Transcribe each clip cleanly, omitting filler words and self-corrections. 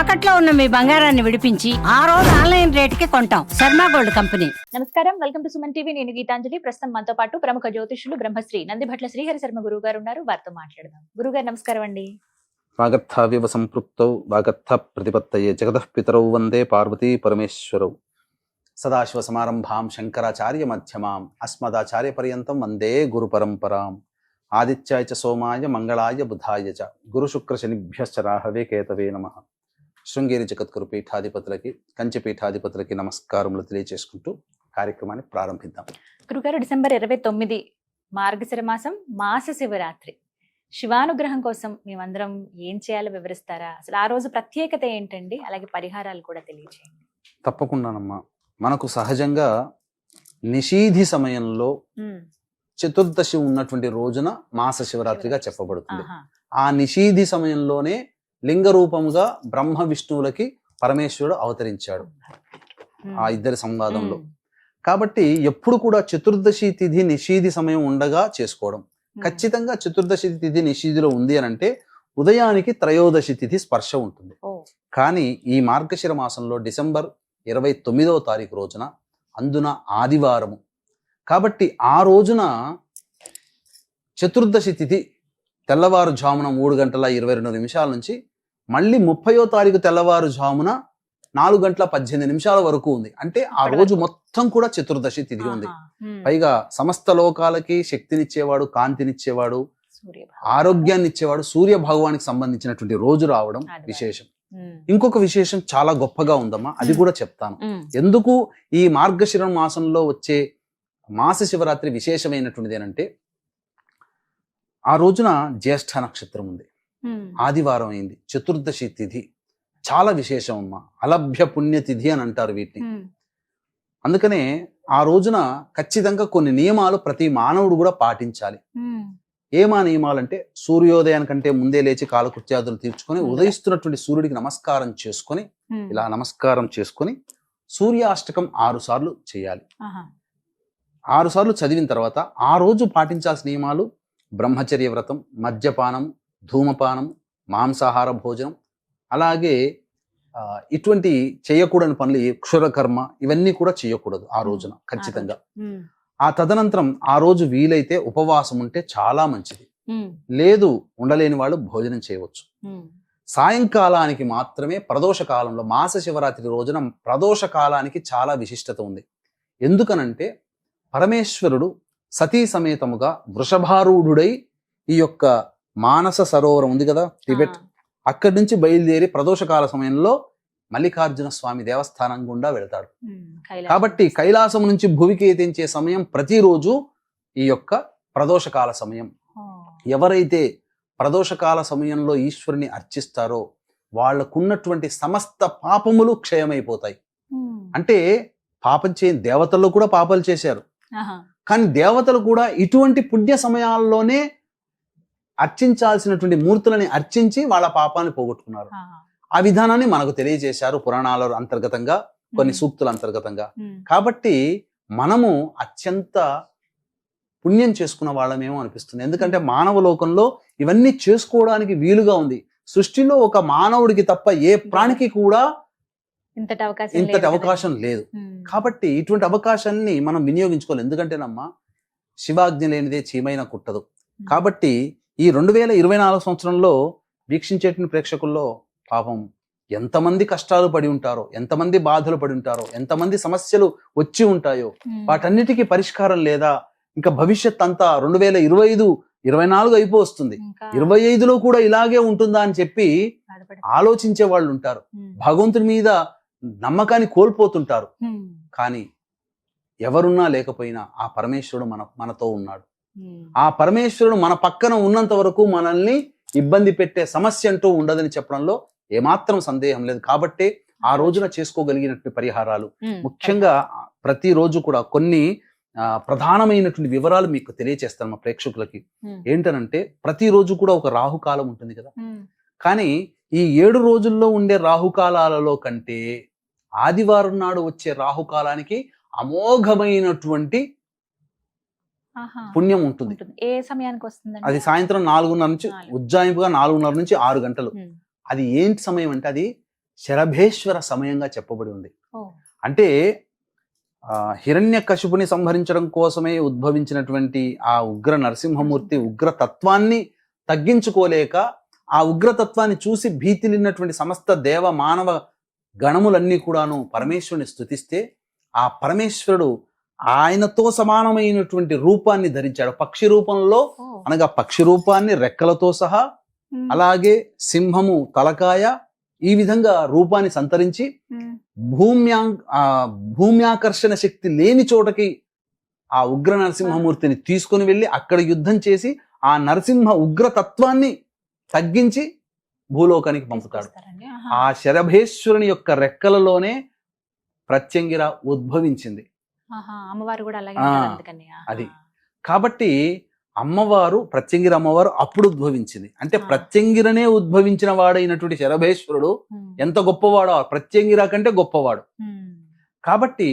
తాకట్లో ఉన్న మీ బంగారాన్ని విడిపించి ఆ రోజు ఆన్లైన్ రేటుకి కొంటాం. Sharma gold company. నమస్కారం, వెల్కమ్ టు సుమన్ టీవీ. నేను గీతాంజలి. ప్రస్తుతం మనతో పాటు ప్రముఖ జ్యోతిష్యులు బ్రహ్మశ్రీ నందిభట్ల శ్రీహరి శర్మ గురువు గారు ఉన్నారు. వారితో మాట్లాడదాం. గురుగారు నమస్కారం అండి. వాగర్థావ్యవ సంపృక్తౌ వాగర్థ ప్రతిపత్తయే జగతః పితరౌ వందే పార్వతీ పరమేశ్వరౌ సదాశివ సమారంభాం శంకరాచార్య మధ్యమాం అస్మదాచార్య పర్యంతం వందే గురు పరంపరాం ఆదిత్యాయ చ సోమాయ మంగళాయ బుధాయ చ గురు శుక్ర శనిభ్యశ్చ రాహవే కేతవే నమః. శృంగేరి జగద్గురు పీఠాధిపతులకి కంచి పీఠాధిపతులకి నమస్కారములు తెలియజేసుకుంటూ కార్యక్రమాన్ని ప్రారంభిద్దాం. గురుగారు, డిసెంబర్ 29 మార్గశిర మాసం మాస శివరాత్రి శివానుగ్రహం కోసం మేమందరం ఏం చేయాలో వివరిస్తారా? అసలు ఆ రోజు ప్రత్యేకత ఏంటండి? అలాగే పరిహారాలు కూడా తెలియజేయండి. తప్పకుండానమ్మా. మనకు సహజంగా నిషీధి సమయంలో చతుర్దశి ఉన్నటువంటి రోజున మాస శివరాత్రిగా చెప్పబడుతుంది. ఆ నిషీధి సమయంలోనే లింగ రూపముగా బ్రహ్మ విష్ణువులకి పరమేశ్వరుడు అవతరించాడు ఆ ఇద్దరి సంవాదంలో. కాబట్టి ఎప్పుడు కూడా చతుర్దశి తిథి నిషీధి సమయం ఉండగా చేసుకోవడం. ఖచ్చితంగా చతుర్దశి తిథి నిషీధిలో ఉంది అని అంటే ఉదయానికి త్రయోదశి తిథి స్పర్శ ఉంటుంది. కానీ ఈ మార్గశిర మాసంలో డిసెంబర్ 29వ తారీఖు రోజున అందున ఆదివారము కాబట్టి ఆ రోజున చతుర్దశి తిథి తెల్లవారుజామున 3:22 నుంచి మళ్ళీ 30వ తారీఖు తెల్లవారుజామున 4:18 వరకు ఉంది. అంటే ఆ రోజు మొత్తం కూడా చతుర్దశి తిథి ఉంది. పైగా సమస్త లోకాలకి శక్తినిచ్చేవాడు, కాంతినిచ్చేవాడు, ఆరోగ్యాన్ని ఇచ్చేవాడు సూర్య భగవానికి సంబంధించినటువంటి రోజు రావడం విశేషం. ఇంకొక విశేషం చాలా గొప్పగా ఉందమ్మా, అది కూడా చెప్తాను. ఎందుకు ఈ మార్గశిర మాసంలో వచ్చే మాస శివరాత్రి విశేషమైనటువంటిది ఏంటంటే ఆ రోజున జ్యేష్ఠ నక్షత్రం ఉంది, ఆదివారం అయింది, చతుర్దశి తిథి చాలా విశేషం అమ్మా. అలభ్య పుణ్యతిథి అని అంటారు వీటిని. అందుకనే ఆ రోజున ఖచ్చితంగా కొన్ని నియమాలు ప్రతి మానవుడు కూడా పాటించాలి. ఏమా నియమాలంటే సూర్యోదయానికంటే ముందే లేచి కాలకృత్యాదులు తీర్చుకొని ఉదయిస్తున్నటువంటి సూర్యుడికి నమస్కారం చేసుకొని ఇలా నమస్కారం చేసుకొని సూర్యాష్టకం 6 సార్లు చేయాలి. 6 సార్లు చదివిన తర్వాత ఆ రోజు పాటించాల్సిన నియమాలు బ్రహ్మచర్య వ్రతం, మద్యపానం, ధూమపానం, మాంసాహార భోజనం, అలాగే ఇటువంటి చేయకూడని పనులు క్షురకర్మ ఇవన్నీ కూడా చేయకూడదు ఆ రోజున ఖచ్చితంగా. ఆ తదనంతరం ఆ రోజు వీలైతే ఉపవాసం ఉంటే చాలా మంచిది. లేదు ఉండలేని వాళ్ళు భోజనం చేయవచ్చు. సాయంకాలానికి మాత్రమే ప్రదోష కాలంలో మాస శివరాత్రి రోజున ప్రదోష కాలానికి చాలా విశిష్టత ఉంది. ఎందుకనంటే పరమేశ్వరుడు సతీ సమేతముగా వృషభారూఢుడై ఈ యొక్క మానస సరోవరం ఉంది కదా టిబెట్, అక్కడి నుంచి బయలుదేరి ప్రదోషకాల సమయంలో మల్లికార్జున స్వామి దేవస్థానం గుండా వెళ్తాడు. కాబట్టి కైలాసం నుంచి భువికి ఎత్తించే సమయం ప్రతిరోజు ఈ యొక్క ప్రదోషకాల సమయం. ఎవరైతే ప్రదోషకాల సమయంలో ఈశ్వరుని అర్చిస్తారో వాళ్ళకున్నటువంటి సమస్త పాపములు క్షయమైపోతాయి. అంటే పాపం చేయని దేవతల్లో కూడా పాపాలు చేశారు, కానీ దేవతలు కూడా ఇటువంటి పుణ్య సమయాల్లోనే అర్చించాల్సినటువంటి మూర్తులని అర్చించి వాళ్ళ పాపాన్ని పోగొట్టుకున్నారు. ఆ విధానాన్ని మనకు తెలియజేశారు పురాణాల అంతర్గతంగా, కొన్ని సూక్తుల అంతర్గతంగా. కాబట్టి మనము అత్యంత పుణ్యం చేసుకున్న వాళ్ళమేమో అనిపిస్తుంది. ఎందుకంటే మానవ లోకంలో ఇవన్నీ చేసుకోవడానికి వీలుగా ఉంది. సృష్టిలో ఒక మానవుడికి తప్ప ఏ ప్రాణికి కూడా ఇంతటి అవకాశం లేదు. కాబట్టి ఇటువంటి అవకాశాన్ని మనం వినియోగించుకోవాలి. ఎందుకంటేనమ్మా శివాజ్ఞ లేనిదే చీమైనా కుట్టదు. కాబట్టి ఈ 2024 సంవత్సరంలో వీక్షించేటువంటి ప్రేక్షకుల్లో పాపం ఎంతమంది కష్టాలు పడి ఉంటారో, ఎంతమంది బాధలు పడి ఉంటారో, ఎంతమంది సమస్యలు వచ్చి ఉంటాయో, వాటన్నిటికీ పరిష్కారం లేదా? ఇంకా భవిష్యత్ అంతా 2025, 24 అయిపోతుంది, 25లో కూడా ఇలాగే ఉంటుందా అని చెప్పి ఆలోచించే వాళ్ళు ఉంటారు. భగవంతుడి మీద నమ్మకాన్ని కోల్పోతుంటారు. కానీ ఎవరున్నా లేకపోయినా ఆ పరమేశ్వరుడు మనతో ఉన్నాడు. ఆ పరమేశ్వరుడు మన పక్కన ఉన్నంత వరకు మనల్ని ఇబ్బంది పెట్టే సమస్య అంటూ ఉండదని చెప్పడంలో ఏమాత్రం సందేహం లేదు. కాబట్టి ఆ రోజున చేసుకోగలిగినటువంటి పరిహారాలు, ముఖ్యంగా ప్రతిరోజు కూడా కొన్ని ప్రధానమైనటువంటి వివరాలు మీకు తెలియచేస్తాను మా ప్రేక్షకులకి. ఏంటనంటే ప్రతిరోజు కూడా ఒక రాహుకాలం ఉంటుంది కదా, కానీ ఈ 7 రోజుల్లో ఉండే రాహుకాలాలలో కంటే ఆదివారం నాడు వచ్చే రాహుకాలానికి అమోఘమైనటువంటి పుణ్యం ఉంటుంది. ఏ సమయానికి వస్తుంది? అది సాయంత్రం 4:30 నుంచి ఉజ్జాయింపుగా 4:30 నుంచి 6 గంటలు. అది ఏంటి సమయం అంటే అది శరభేశ్వర సమయంగా చెప్పబడి ఉంది. ఓ. అంటే హిరణ్యకశిపుని సంహరించడం కోసమే ఉద్భవించినటువంటి ఆ ఉగ్ర నరసింహమూర్తి ఉగ్రతత్వాన్ని తగ్గించుకోలేక ఆ ఉగ్రతత్వాన్ని చూసి భీతిలిన్నటువంటి సమస్త దేవ మానవ గణములన్నీ కూడాను పరమేశ్వరుని స్తుతిస్తే ఆ పరమేశ్వరుడు ఆయనతో సమానమైనటువంటి రూపాన్ని ధరించాడు. పక్షి రూపంలో, ఓ. అనగా పక్షి రూపాన్ని రెక్కలతో సహా, ఉమ్. అలాగే సింహము తలకాయ, ఈ విధంగా రూపాన్ని సంతరించి ఉమ్. భూమ్యాకర్షణ శక్తి లేని చోటకి ఆ ఉగ్ర నరసింహమూర్తిని తీసుకుని వెళ్ళి అక్కడ యుద్ధం చేసి ఆ నరసింహ ఉగ్రతత్వాన్ని తగ్గించి భూలోకానికి పంపుతాడు. తీసుకొస్తారండి. ఆ శరభేశ్వరుని యొక్క రెక్కలలోనే ప్రత్యంగిర ఉద్భవించింది. అమ్మవారు కూడా అలాగే ఆ, ఉంటారు అందుకని. అది. కాబట్టి అమ్మవారు, ప్రత్యంగిర అమ్మవారు అప్పుడు ఉద్భవించింది. అంటే ప్రత్యంగిరనే ఉద్భవించిన వాడైనటువంటి శరభేశ్వరుడు ఎంత గొప్పవాడో, ప్రత్యంగిర కంటే గొప్పవాడు. కాబట్టి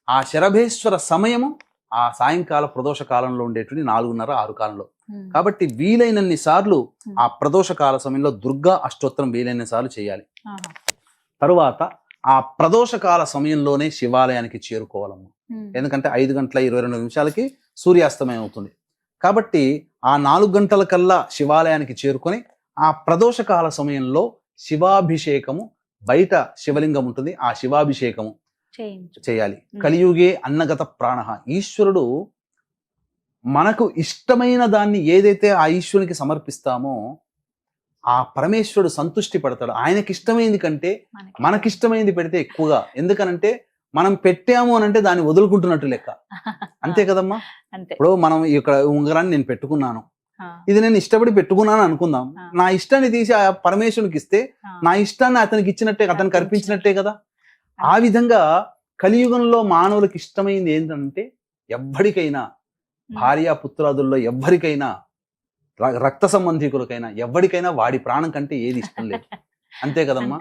ఆ శరభేశ్వర సమయము ఆ సాయంకాల ప్రదోష కాలంలో ఉండేటువంటి 4:30-6 కాలంలో. కాబట్టి వీలైనన్ని సార్లు ఆ ప్రదోష కాల సమయంలో దుర్గా అష్టోత్తరం వీలైన సార్లు చేయాలి. తరువాత ఆ ప్రదోష కాల సమయంలోనే శివాలయానికి చేరుకోవాలమ్మా. ఎందుకంటే 5:22 సూర్యాస్తమయం అవుతుంది. కాబట్టి ఆ 4 గంటల కల్లా శివాలయానికి చేరుకొని ఆ ప్రదోష కాల సమయంలో శివాభిషేకము, బయట శివలింగం ఉంటుంది, ఆ శివాభిషేకము చేయాలి. కలియుగే అన్నగత ప్రాణ. ఈశ్వరుడు మనకు ఇష్టమైన దాన్ని ఏదైతే ఆ ఈశ్వరునికి సమర్పిస్తామో ఆ పరమేశ్వరుడు సంతుష్టి పడతాడు. ఆయనకి ఇష్టమైంది కంటే మనకిష్టమైంది పెడితే ఎక్కువగా. ఎందుకనంటే మనం పెట్టాము అని అంటే దాన్ని వదులుకుంటున్నట్టు లెక్క. అంతే కదమ్మా. ఇప్పుడు మనం ఇక్కడ ఉంగరాన్ని నేను పెట్టుకున్నాను, ఇది నేను ఇష్టపడి పెట్టుకున్నాను అనుకుందాం. నా ఇష్టాన్ని తీసి ఆ పరమేశ్వరునికి ఇస్తే నా ఇష్టాన్ని అతనికి ఇచ్చినట్టే, అతనికి అర్పించినట్టే కదా. ఆ విధంగా కలియుగంలో మానవులకు ఇష్టమైంది ఏంటంటే, ఎవ్వడికైనా, భార్య పుత్రాదుల్లో ఎవ్వరికైనా, రక్త సంబంధికులకైనా ఎవ్వడికైనా వాడి ప్రాణం కంటే ఏది ఇష్టం లేదు. అంతే కదమ్మా.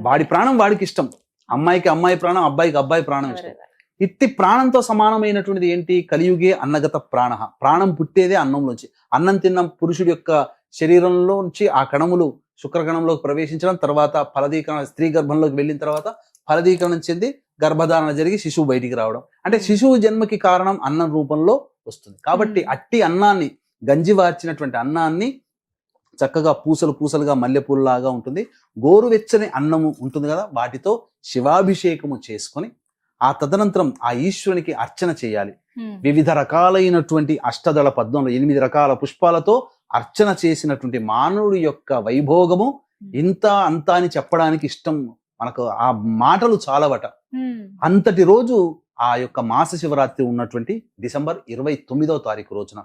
వాడి ప్రాణం వాడికి ఇష్టం. అమ్మాయికి అమ్మాయి ప్రాణం, అబ్బాయికి అబ్బాయి ప్రాణం ఇష్టం. ఇట్టి ప్రాణంతో సమానమైనటువంటిది ఏంటి? కలియుగే అన్నగత ప్రాణ. ప్రాణం పుట్టేదే అన్నంలోంచి. అన్నం తిన్న పురుషుడి యొక్క శరీరంలోంచి ఆ కణములు శుక్రకణంలోకి ప్రవేశించడం, తర్వాత ఫలదీకరణ, స్త్రీ గర్భంలోకి వెళ్ళిన తర్వాత ఫలదీకరణం చెంది గర్భధారణ జరిగి శిశువు బయటికి రావడం. అంటే శిశువు జన్మకి కారణం అన్నం రూపంలో వస్తుంది. కాబట్టి అట్టి అన్నాన్ని, గంజి వార్చినటువంటి అన్నాన్ని చక్కగా పూసలు పూసలుగా మల్లెపూలలాగా ఉంటుంది, గోరువెచ్చని అన్నము ఉంటుంది కదా, వాటితో శివాభిషేకము చేసుకొని ఆ తదనంతరం ఆ ఈశ్వరునికి అర్చన చేయాలి. వివిధ రకాలైనటువంటి అష్టదళ పద్మంలో 8 రకాల పుష్పాలతో అర్చన చేసినటువంటి మానవుడి యొక్క వైభోగము ఇంత అంత అని చెప్పడానికి ఇష్టం మనకు ఆ మాటలు చాలవట. అంతటి రోజు ఆ యొక్క మాస శివరాత్రి ఉన్నటువంటి డిసెంబర్ 29వ తారీఖు రోజున.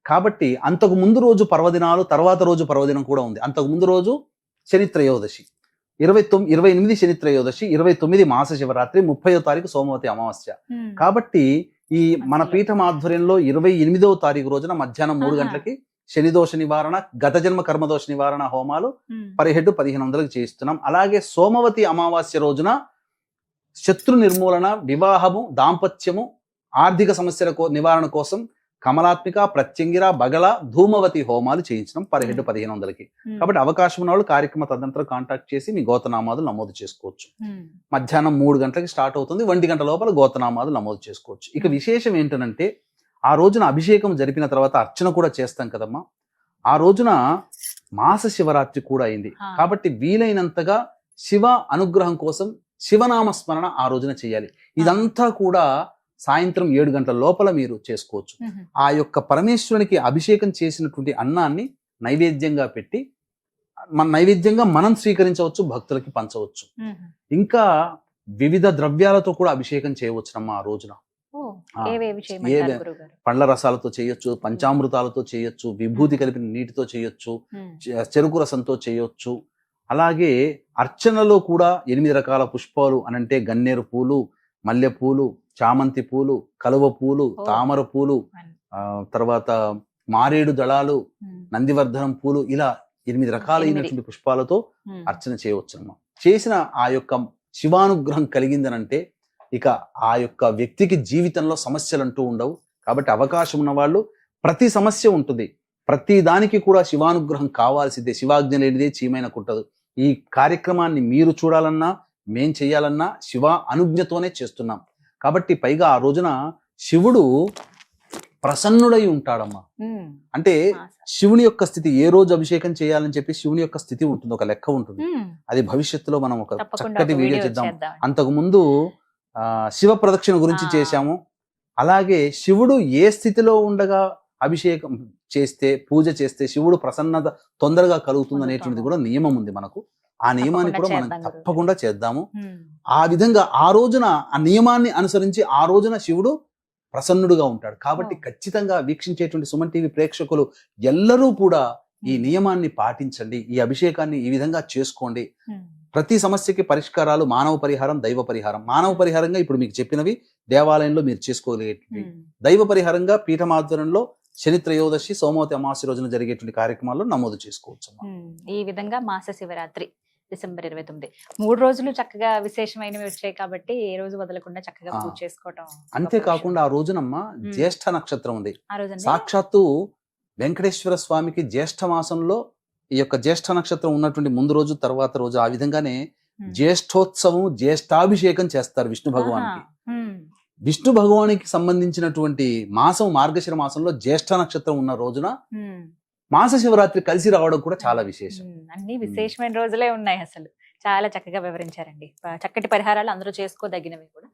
కాబట్టి అంతకు ముందు రోజు పర్వదినాలు, తర్వాత రోజు పర్వదినం కూడా ఉంది. అంతకు ముందు రోజు శని త్రయోదశి, 28 శని త్రయోదశి, 29 మాస శివరాత్రి, 30వ తారీఖు సోమవతి అమావాస్య. కాబట్టి ఈ మన పీఠం ఆధ్వర్యంలో 28వ తారీఖు రోజున మధ్యాహ్నం 3 గంటలకి శనిదోష నివారణ, గత జన్మ కర్మదోష నివారణ హోమాలు పరిహెడ్ 1500కి చేయిస్తున్నాం. అలాగే సోమవతి అమావాస్య రోజున శత్రు నిర్మూలన, వివాహము, దాంపత్యము, ఆర్థిక సమస్యల నివారణ కోసం కమలాత్మిక, ప్రత్యంగిర, బగల, ధూమవతి హోమాలు చేయించడం పరిహెడ్ 1500కి. కాబట్టి అవకాశం ఉన్న వాళ్ళు కార్యక్రమ తదంతరం కాంటాక్ట్ చేసి మీ గోతనామాదులు నమోదు చేసుకోవచ్చు. మధ్యాహ్నం 3 గంటలకి స్టార్ట్ అవుతుంది, 1 గంట లోపల గోతనామాదులు నమోదు చేసుకోవచ్చు. ఇక విశేషం ఏంటంటే, ఆ రోజున అభిషేకం జరిపిన తర్వాత అర్చన కూడా చేస్తాం కదమ్మా. ఆ రోజున మాస శివరాత్రి కూడా అయింది. కాబట్టి వీలైనంతగా శివ అనుగ్రహం కోసం శివనామ స్మరణ ఆ రోజున చేయాలి. ఇదంతా కూడా సాయంత్రం 7 గంటల లోపల మీరు చేసుకోవచ్చు. ఆ యొక్క పరమేశ్వరునికి అభిషేకం చేసినటువంటి అన్నాన్ని నైవేద్యంగా పెట్టి నైవేద్యంగా మనం స్వీకరించవచ్చు, భక్తులకి పంచవచ్చు. ఇంకా వివిధ ద్రవ్యాలతో కూడా అభిషేకం చేయవచ్చునమ్మా ఆ రోజున. పండ్ల రసాలతో చేయొచ్చు, పంచామృతాలతో చేయొచ్చు, విభూతి కలిపిన నీటితో చేయొచ్చు, చెరుకు రసంతో చేయొచ్చు. అలాగే అర్చనలో కూడా 8 రకాల పుష్పాలు అనంటే గన్నేరు పూలు, మల్లెపూలు, చామంతి పూలు, కలువ పూలు, తామర పూలు, తర్వాత మారేడు దళాలు, నందివర్ధనం పూలు, ఇలా 8 రకాలైనటువంటి పుష్పాలతో అర్చన చేయవచ్చునమ్మా. చేసిన ఆ యొక్క శివానుగ్రహం కలిగిందనంటే ఇక ఆ యొక్క వ్యక్తికి జీవితంలో సమస్యలు అంటూ ఉండవు. కాబట్టి అవకాశం ఉన్న వాళ్ళు, ప్రతి సమస్య ఉంటుంది, ప్రతి దానికి కూడా శివానుగ్రహం కావాల్సిందే. శివాజ్ఞ లేనిదే చీమైన కుట్టదు. ఈ కార్యక్రమాన్ని మీరు చూడాలన్నా మేం చేయాలన్నా శివ అనుజ్ఞతోనే చేస్తున్నాం. కాబట్టి పైగా ఆ రోజున శివుడు ప్రసన్నుడై ఉంటాడమ్మా. అంటే శివుని యొక్క స్థితి, ఏ రోజు అభిషేకం చేయాలని చెప్పి శివుని యొక్క స్థితి ఉంటుంది, ఒక లెక్క ఉంటుంది. అది భవిష్యత్తులో మనం ఒక చక్కటి వీడియో చేద్దాం. అంతకు ముందు శివ ప్రదక్షిణ గురించి చేశాము. అలాగే శివుడు ఏ స్థితిలో ఉండగా అభిషేకం చేస్తే, పూజ చేస్తే శివుడు ప్రసన్నత తొందరగా కలుగుతుంది అనేటువంటిది కూడా నియమం ఉంది మనకు. ఆ నియమాన్ని కూడా మనం తప్పకుండా చేద్దాము. ఆ విధంగా ఆ రోజున ఆ నియమాన్ని అనుసరించి ఆ రోజున శివుడు ప్రసన్నుడుగా ఉంటాడు. కాబట్టి ఖచ్చితంగా వీక్షించేటువంటి సుమన్ టీవీ ప్రేక్షకులు ఎల్లరూ కూడా ఈ నియమాన్ని పాటించండి, ఈ అభిషేకాన్ని ఈ విధంగా చేసుకోండి. ప్రతి సమస్యకి పరిష్కారాలు మానవ పరిహారం, దైవ పరిహారం. మానవ పరిహారంగా ఇప్పుడు మీకు చెప్పినవి దేవాలయంలో మీరు చేసుకోగలిగేటివి, దైవ పరిహారంగా పీఠమాధ్వర్యంలో శని త్రయోదశి, సోమవతి అమావాస్య రోజున జరిగేటువంటి కార్యక్రమాల్లో నమోదు చేసుకోవచ్చు. ఈ విధంగా మాస శివరాత్రి డిసెంబర్ 29 3 రోజులు చక్కగా విశేషమైనవి వచ్చాయి కాబట్టి ఏ రోజు వదలకుండా చక్కగా పూజ చేసుకోవటం. అంతేకాకుండా ఆ రోజునమ్మ జ్యేష్ఠ నక్షత్రం ఉంది. సాక్షాత్తు వెంకటేశ్వర స్వామికి జ్యేష్ఠ మాసంలో ఈ యొక్క జ్యేష్ఠ నక్షత్రం ఉన్నటువంటి ముందు రోజు, తర్వాత రోజు, ఆ విధంగానే జ్యేష్ఠోత్సవం, జ్యేష్ఠాభిషేకం చేస్తారు విష్ణు భగవానికి. విష్ణు భగవానికి సంబంధించినటువంటి మాసం మార్గశిర మాసంలో జ్యేష్ఠ నక్షత్రం ఉన్న రోజున మాస శివరాత్రి కలిసి రావడం కూడా చాలా విశేషం. అన్ని విశేషమైన రోజులే ఉన్నాయి. అసలు చాలా చక్కగా వివరించారండి. చక్కటి పరిహారాలు అందరూ చేసుకోదగినవి కూడా.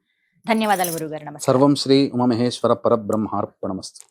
ధన్యవాదాలు గురుగారు. నమస్కారం. సర్వం శ్రీ ఉమామహేశ్వర పరబ్రహ్మార్పణమస్తు.